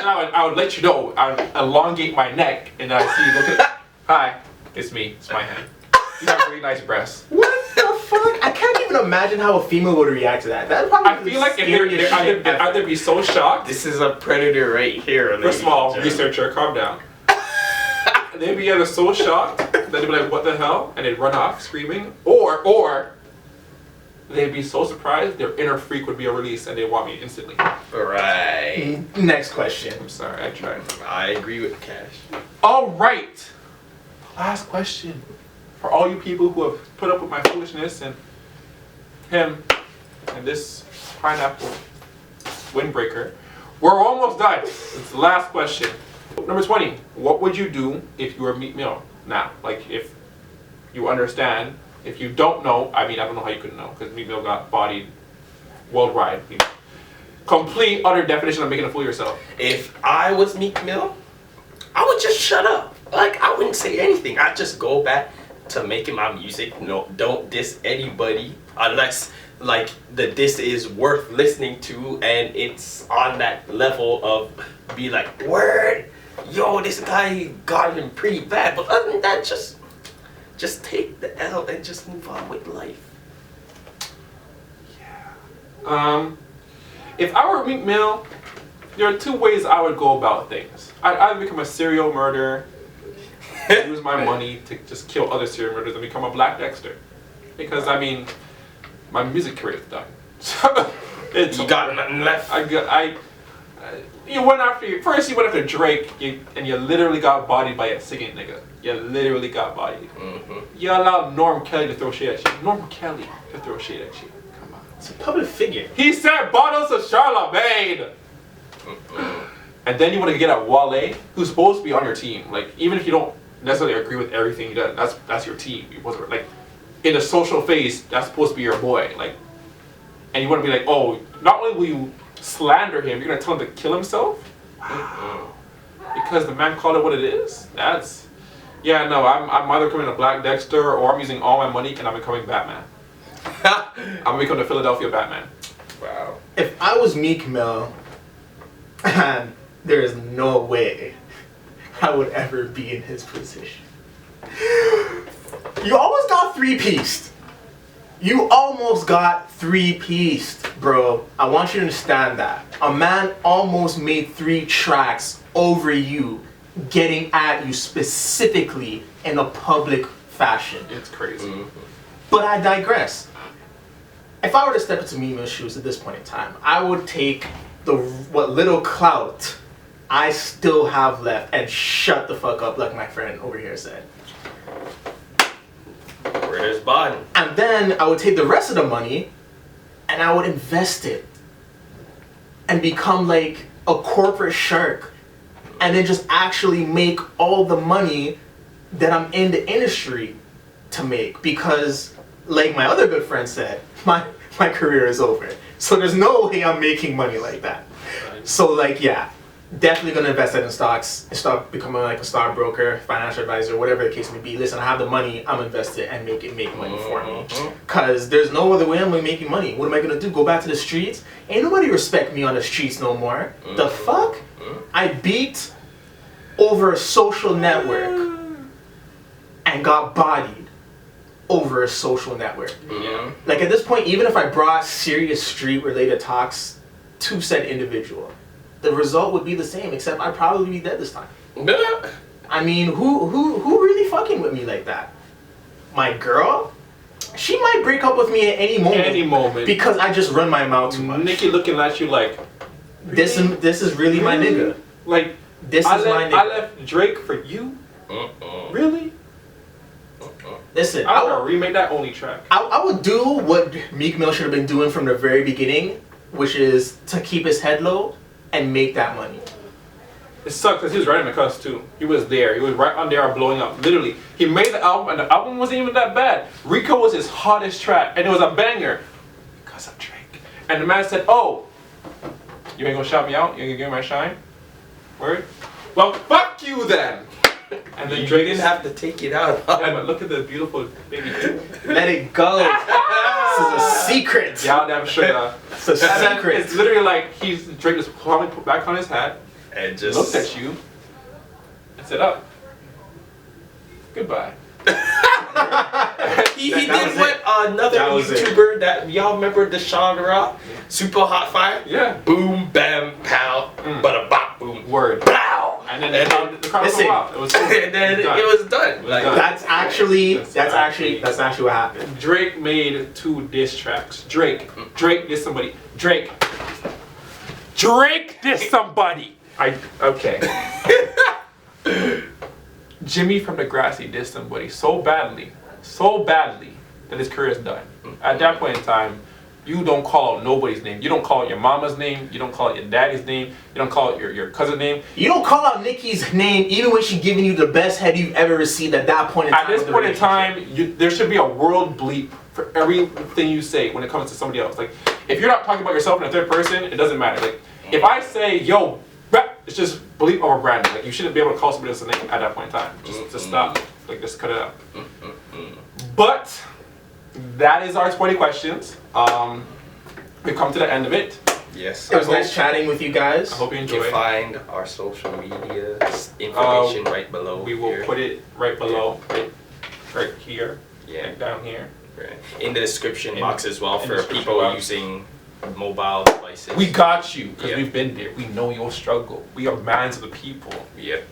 I would let you know. I would elongate my neck, and I see you look at, hi, it's me, it's my hand. You have really nice breasts. What the fuck? I can't even imagine how a female would react to that. That'd probably I feel like they'd either be so shocked. This is a predator right here. First of all, researcher, calm down. They'd be either so shocked that they'd be like, "What the hell?" and they'd run off screaming, or they'd be so surprised their inner freak would be released and they want me instantly. Right. Next question. I'm sorry, I tried. I agree with Kash. All right. Last question for all you people who have put up with my foolishness and him and this pineapple windbreaker. We're almost done. It's the last question. Number 20. What would you do if you were Meek Mill now? Like, if you understand. If you don't know, I mean, I don't know how you couldn't know, because Meek Mill got bodied worldwide. Complete, utter definition of making a fool of yourself. If I was Meek Mill, I would just shut up. Like, I wouldn't say anything. I'd just go back to making my music. No, don't diss anybody unless, like, the diss is worth listening to and it's on that level of be like, word, yo, this guy got him pretty bad. But other than that, just take the L and just move on with life. Yeah. If I were Meek Mill, there are two ways I would go about things. I'd either become a serial murderer, use my money to just kill other serial murderers, and become a Black Dexter. Because, I mean, my music career is done. You got nothing left. You went after Drake, and you literally got bodied by a singing nigga. You literally got bodied. You allowed Norm Kelly to throw shade at you. Norm Kelly to throw shade at you. Come on. It's a public figure. He said bottles of Charlemagne. And then you want to get at Wale, who's supposed to be on your team. Like, even if you don't necessarily agree with everything he does, that's your team. You wasn't like in the social phase, that's supposed to be your boy. Like, and you want to be like, oh, not only will you slander him, you're gonna tell him to kill himself? Wow. Because the man called it what it is? That's yeah, no, I'm either becoming a Black Dexter or I'm using all my money and I'm becoming Batman. I'm becoming the Philadelphia Batman. Wow. If I was Meek Mill, there is no way I would ever be in his position. You almost got three-pieced. You almost got three-pieced, bro. I want you to understand that. A man almost made 3 tracks over you, getting at you specifically in a public fashion. It's crazy. But I digress. If I were to step into Meek Mill's shoes at this point in time, I would take what little clout I still have left and shut the fuck up, like my friend over here said. Where's B.a.D? And then I would take the rest of the money and I would invest it and become like a corporate shark and then just actually make all the money that I'm in the industry to make, because like my other good friend said, my career is over. So there's no way I'm making money like that. So like, yeah, definitely gonna invest that in stocks, start becoming like a stockbroker, financial advisor, whatever the case may be. Listen, I have the money, I'm invested and make money for me. Cause there's no other way I'm gonna be making money. What am I gonna do? Go back to the streets? Ain't nobody respect me on the streets no more. The fuck? I beat over a social network and got bodied over a social network. Like at this point, even if I brought serious street-related talks to said individual, the result would be the same, except I'd probably be dead this time. I mean, who really fucking with me like that? My girl? She might break up with me at any moment. Any moment. Because I just run my mouth too much. Nikki looking at you like, This is really my nigga. like, This is my nigga. I left Drake for you? Really? Listen, I'm gonna remake that only track. I would do what Meek Mill should have been doing from the very beginning, which is to keep his head low and make that money. It sucks because he was writing the cuss too. He was there. He was right on there blowing up. Literally. He made the album and the album wasn't even that bad. Rico was his hottest track and it was a banger. Because of Drake. And the man said, oh, you ain't gonna shout me out? You ain't gonna give me my shine? Word? Well, fuck you then! And then You Drake didn't have to take it out. Yeah, but look at the beautiful baby. Let it go. This is a secret. Y'all damn sugar. It's a And then secret. it's literally like Drake just probably put back on his hat, And just looked at you, and said, "Up, goodbye." He That did was what another That was it. YouTuber that y'all remember, Deshaun Rock, Super Hot Fire. Yeah. Boom, bam, pow, bada bop, boom, Word. pow, And then the crowd Listen. came out. It was and then it was done. Like done. That's actually what happened. Drake made 2 diss tracks. Drake dissed somebody. Drake dissed somebody. Okay. Jimmy from Degrassi dissed somebody so badly that his career is done. At that point in time, you don't call out nobody's name. You don't call out your mama's name. You don't call out your daddy's name. You don't call out your cousin's name. You don't call out Nikki's name even when she's giving you the best head you've ever received at that point in time. At this point in time, there should be a world bleep for everything you say when it comes to somebody else. Like, if you're not talking about yourself in a third person, it doesn't matter. Like, if I say, yo, it's just bleep over branding. Like, you shouldn't be able to call somebody else a name at that point in time. Just stop. Like, just cut it out. But that is our 20 questions. We've come to the end of it. yes, It was nice chatting with you guys. I hope you you enjoyed. can find our social media information right below. We will here. put it right below, right here, Yeah. like down here. Right. In the description In- box as well in for the description people box. using mobile devices. We got you, because Yeah. we've been there. We know your struggle. We are mans of the people. Yep.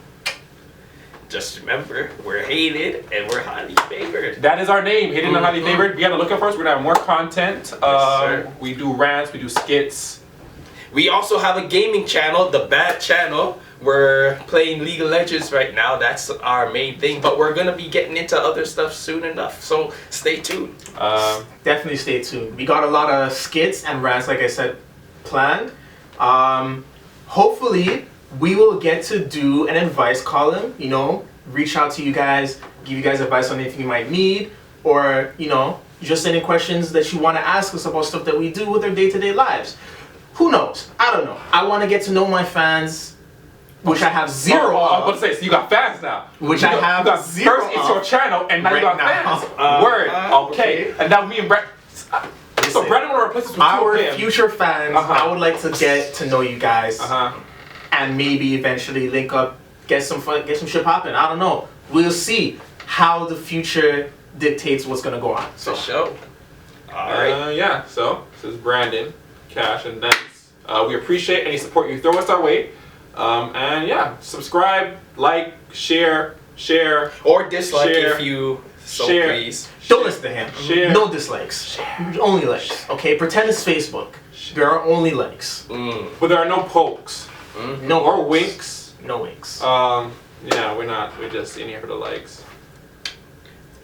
Just remember, we're hated and we're highly favored. That is our name, Hidden and Highly Favored. Be on the lookout for us. We're gonna have more content. sir. We do rants, we do skits. We also have a gaming channel, the B.a.D Channel. We're playing League of Legends right now. That's our main thing. But we're gonna be getting into other stuff soon enough. So stay tuned. Definitely stay tuned. We got a lot of skits and rants, like I said, planned. Hopefully, we will get to do an advice column, you know, reach out to you guys, give you guys advice on anything you might need, or, you know, just any questions that you want to ask us about stuff that we do with our day-to-day lives. Who knows? I don't know. I want to get to know my fans, which I have zero I was of. about to say, so you got fans now. Which You I got- have you got zero First, it's of your channel, and now you right got now. fans. Word. Okay. And now me and Brett. So Listen, Brandon want to replace us with 2 Our of him. future fans, I would like to get to know you guys. And maybe eventually link up, get some fun, get some shit popping. I don't know. We'll see how the future dictates what's gonna go on. For So sure. Alright. Yeah, so this is Brandon, Kash, and Denz. We appreciate any support you throw us our way. And yeah, subscribe, like, share. Or dislike Share. if you so Share. please. don't listen to him. Share. No dislikes. Only likes. Okay, pretend it's Facebook. There are only likes. But there are no pokes No or pokes. winks. No winks. Yeah, we're just in here for the likes.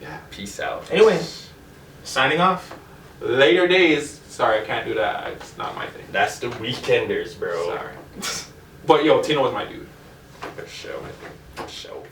Yeah. Peace out. Anyway, signing off. Later days. Sorry, I can't do that. It's not my thing. That's the Weekenders, bro. Sorry. But yo, Tino was my dude. For sure. For sure.